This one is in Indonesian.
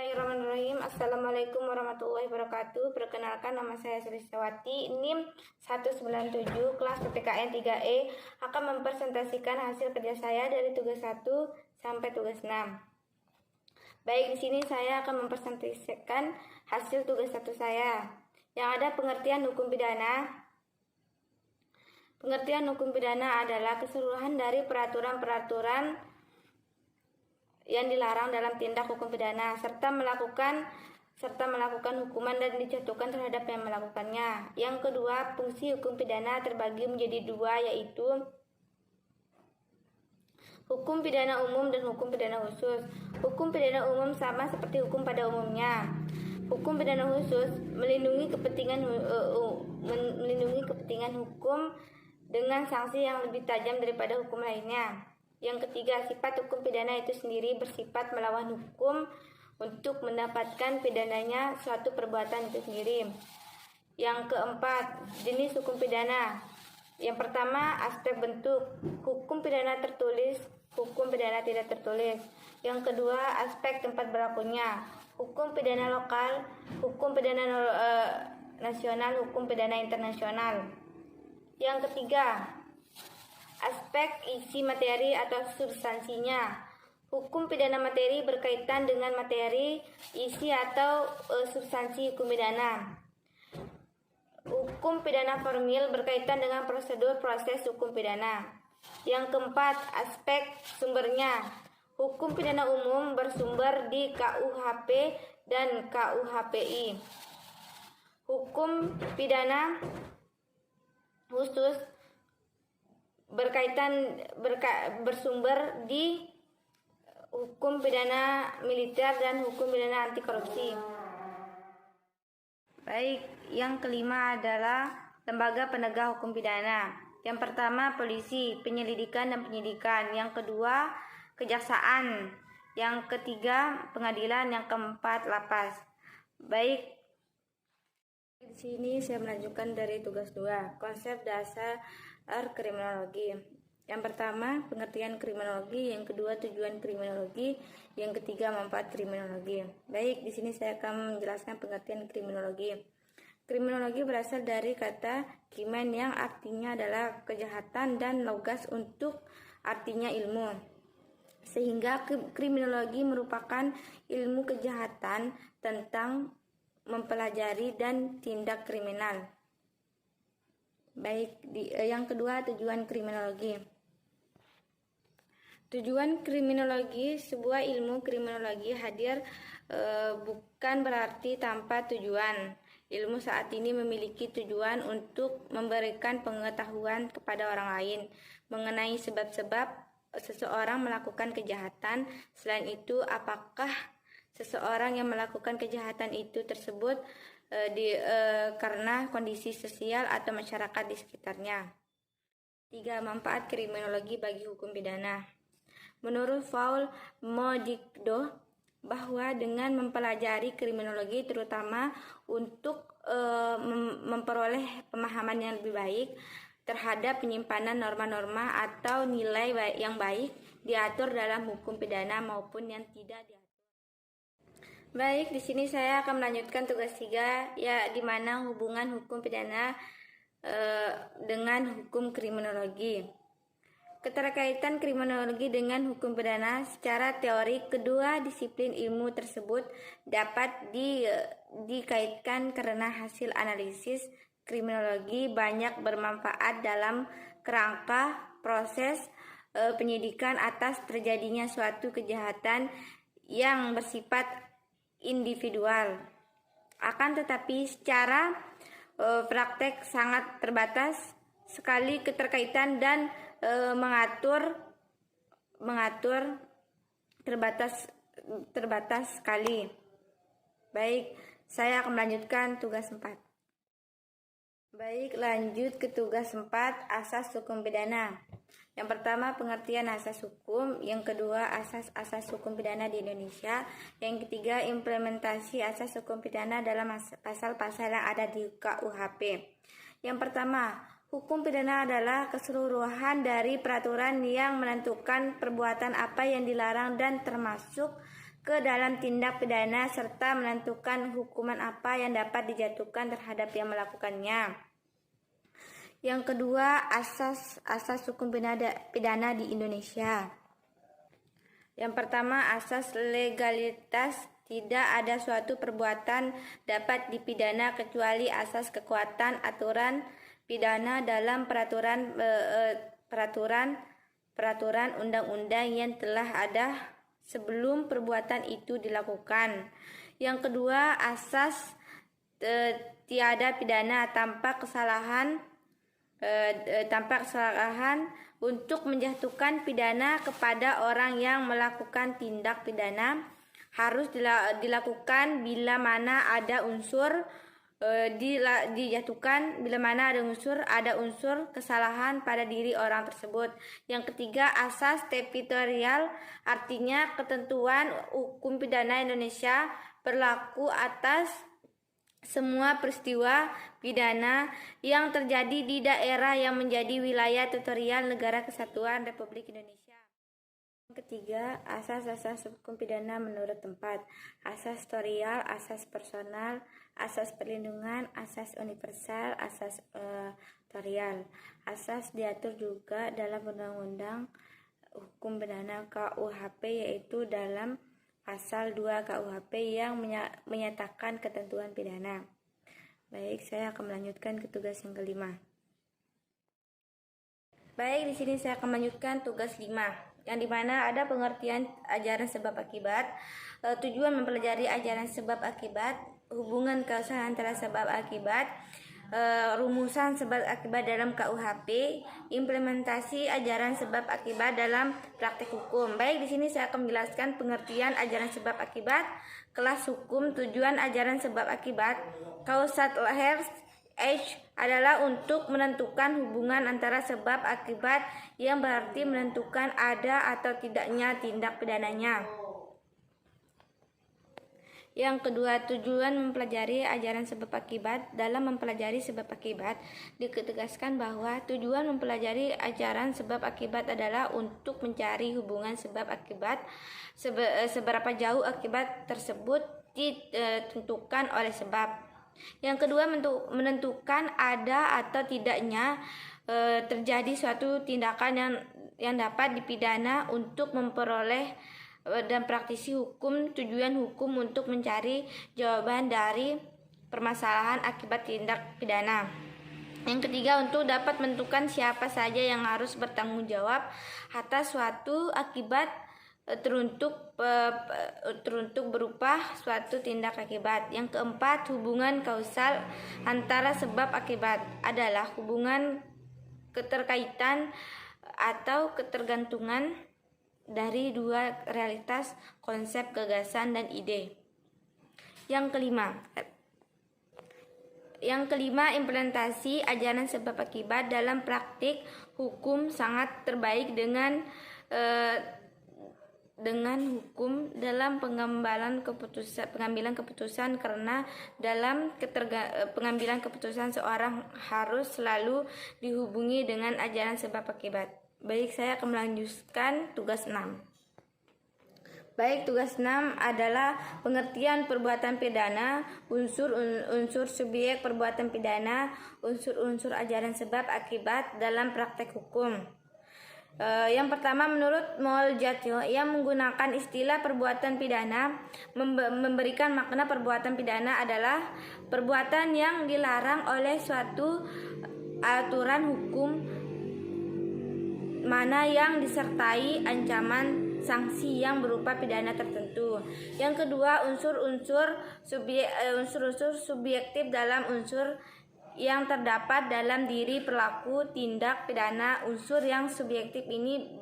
Bismillahirrahmanirrahim. Assalamualaikum warahmatullahi wabarakatuh. Perkenalkan, nama saya Sulistiawati, NIM 197, kelas PPKN 3E, akan mempresentasikan hasil kerja saya dari tugas 1 sampai tugas 6. Baik, di sini saya akan mempresentasikan hasil tugas 1 saya, yang ada pengertian hukum pidana. Pengertian hukum pidana adalah keseluruhan dari peraturan-peraturan yang dilarang dalam tindak hukum pidana serta melakukan hukuman dan dijatuhkan terhadap yang melakukannya. Yang kedua, fungsi hukum pidana terbagi menjadi dua, yaitu hukum pidana umum dan hukum pidana khusus. Hukum pidana umum sama seperti hukum pada umumnya. Hukum pidana khusus melindungi kepentingan hukum dengan sanksi yang lebih tajam daripada hukum lainnya. Yang ketiga, sifat hukum pidana itu sendiri bersifat melawan hukum untuk mendapatkan pidananya suatu perbuatan itu sendiri. Yang keempat, jenis hukum pidana. Yang pertama, aspek bentuk, hukum pidana tertulis, hukum pidana tidak tertulis. Yang kedua, aspek tempat berlakunya, hukum pidana lokal, hukum pidana nasional, hukum pidana internasional. Yang ketiga, aspek isi materi atau substansinya. Hukum pidana materi berkaitan dengan materi, isi atau substansi hukum pidana. Hukum pidana formil berkaitan dengan prosedur proses hukum pidana. Yang keempat, aspek sumbernya. Hukum pidana umum bersumber di KUHP dan KUHPI. Hukum pidana khusus bersumber di hukum pidana militer dan hukum pidana anti korupsi. Baik, yang kelima adalah lembaga penegak hukum pidana. Yang pertama, polisi, penyelidikan dan penyidikan. Yang kedua, kejaksaan. Yang ketiga, pengadilan. Yang keempat, lapas. Baik, di sini saya melanjutkan dari tugas 2, konsep dasar kriminologi. Yang pertama, pengertian kriminologi. Yang kedua, tujuan kriminologi. Yang ketiga, manfaat kriminologi. Baik, di sini saya akan menjelaskan pengertian kriminologi. Kriminologi berasal dari kata krimen yang artinya adalah kejahatan dan logas untuk artinya ilmu. Sehingga kriminologi merupakan ilmu kejahatan tentang mempelajari dan tindak kriminal. Baik, yang kedua, tujuan kriminologi. Tujuan kriminologi, sebuah ilmu kriminologi hadir bukan berarti tanpa tujuan. Ilmu saat ini memiliki tujuan untuk memberikan pengetahuan kepada orang lain mengenai sebab-sebab seseorang melakukan kejahatan. Selain itu, apakah seseorang yang melakukan kejahatan itu tersebut karena kondisi sosial atau masyarakat di sekitarnya. 3. Manfaat kriminologi bagi hukum pidana. Menurut Paul Modikdo, bahwa dengan mempelajari kriminologi terutama untuk memperoleh pemahaman yang lebih baik terhadap penyimpanan norma-norma atau nilai yang baik diatur dalam hukum pidana maupun yang tidak diatur. Baik, di sini saya akan melanjutkan tugas 3, ya, di mana hubungan hukum pidana dengan hukum kriminologi. Keterkaitan kriminologi dengan hukum pidana secara teori, kedua disiplin ilmu tersebut dapat dikaitkan karena hasil analisis kriminologi banyak bermanfaat dalam kerangka proses penyidikan atas terjadinya suatu kejahatan yang bersifat individual. Akan tetapi secara praktek sangat terbatas sekali keterkaitan dan mengatur terbatas sekali. Baik, saya akan melanjutkan tugas 4. Baik, lanjut ke tugas 4, asas hukum pidana. Yang pertama, pengertian asas hukum. Yang kedua, asas hukum pidana di Indonesia. Yang ketiga, implementasi asas hukum pidana dalam pasal-pasal yang ada di KUHP. Yang pertama, hukum pidana adalah keseluruhan dari peraturan yang menentukan perbuatan apa yang dilarang dan termasuk ke dalam tindak pidana serta menentukan hukuman apa yang dapat dijatuhkan terhadap yang melakukannya. Yang kedua, asas hukum pidana di Indonesia. Yang pertama, asas legalitas. Tidak ada suatu perbuatan dapat dipidana kecuali asas kekuatan aturan pidana dalam peraturan undang-undang yang telah ada sebelum perbuatan itu dilakukan. Yang kedua, asas tiada pidana tanpa kesalahan untuk menjatuhkan pidana kepada orang yang melakukan tindak pidana harus dilakukan bila mana ada unsur dijatuhkan bila mana ada unsur kesalahan pada diri orang tersebut. Yang ketiga, asas teritorial, artinya ketentuan hukum pidana Indonesia berlaku atas semua peristiwa pidana yang terjadi di daerah yang menjadi wilayah teritorial Negara Kesatuan Republik Indonesia. Yang ketiga, asas-asas hukum pidana menurut tempat. Asas teritorial, asas personal, asas perlindungan, asas universal, asas teritorial. Asas diatur juga dalam Undang-Undang Hukum Pidana KUHP, yaitu dalam Pasal 2 KUHP yang menyatakan ketentuan pidana. Baik, saya akan melanjutkan ke tugas yang kelima. Baik, di sini saya akan melanjutkan tugas 5, yang dimana ada pengertian ajaran sebab akibat, tujuan mempelajari ajaran sebab akibat, hubungan kausa antara sebab akibat, rumusan sebab akibat dalam KUHP, implementasi ajaran sebab akibat dalam praktik hukum. Baik, di sini saya akan menjelaskan pengertian ajaran sebab akibat, kelas hukum, tujuan ajaran sebab akibat. Causal H adalah untuk menentukan hubungan antara sebab akibat, yang berarti menentukan ada atau tidaknya tindak pidananya. Yang kedua, tujuan mempelajari ajaran sebab akibat. Dalam mempelajari sebab akibat, ditegaskan bahwa tujuan mempelajari ajaran sebab akibat adalah untuk mencari hubungan sebab akibat, seberapa jauh akibat tersebut ditentukan oleh sebab. Yang kedua, menentukan ada atau tidaknya terjadi suatu tindakan yang dapat dipidana untuk memperoleh dan praktisi hukum. Tujuan hukum untuk mencari jawaban dari permasalahan akibat tindak pidana. Yang ketiga, untuk dapat menentukan siapa saja yang harus bertanggung jawab atas suatu akibat teruntuk berupa suatu tindak akibat. Yang keempat, hubungan kausal antara sebab akibat adalah hubungan keterkaitan atau ketergantungan dari dua realitas, konsep, gagasan, dan ide. Yang kelima, implementasi ajaran sebab akibat dalam praktik hukum sangat terbaik dengan hukum dalam pengambilan keputusan karena dalam pengambilan keputusan seorang harus selalu dihubungi dengan ajaran sebab akibat. Baik, saya akan melanjutkan tugas 6. Baik, tugas 6 adalah pengertian perbuatan pidana, unsur subjek perbuatan pidana, unsur ajaran sebab akibat dalam praktek hukum. Yang pertama, menurut Moljatyo, yang menggunakan istilah perbuatan pidana memberikan makna perbuatan pidana adalah perbuatan yang dilarang oleh suatu aturan hukum mana yang disertai ancaman sanksi yang berupa pidana tertentu. Yang kedua, unsur-unsur subjektif dalam unsur yang terdapat dalam diri pelaku tindak pidana. Unsur yang subjektif ini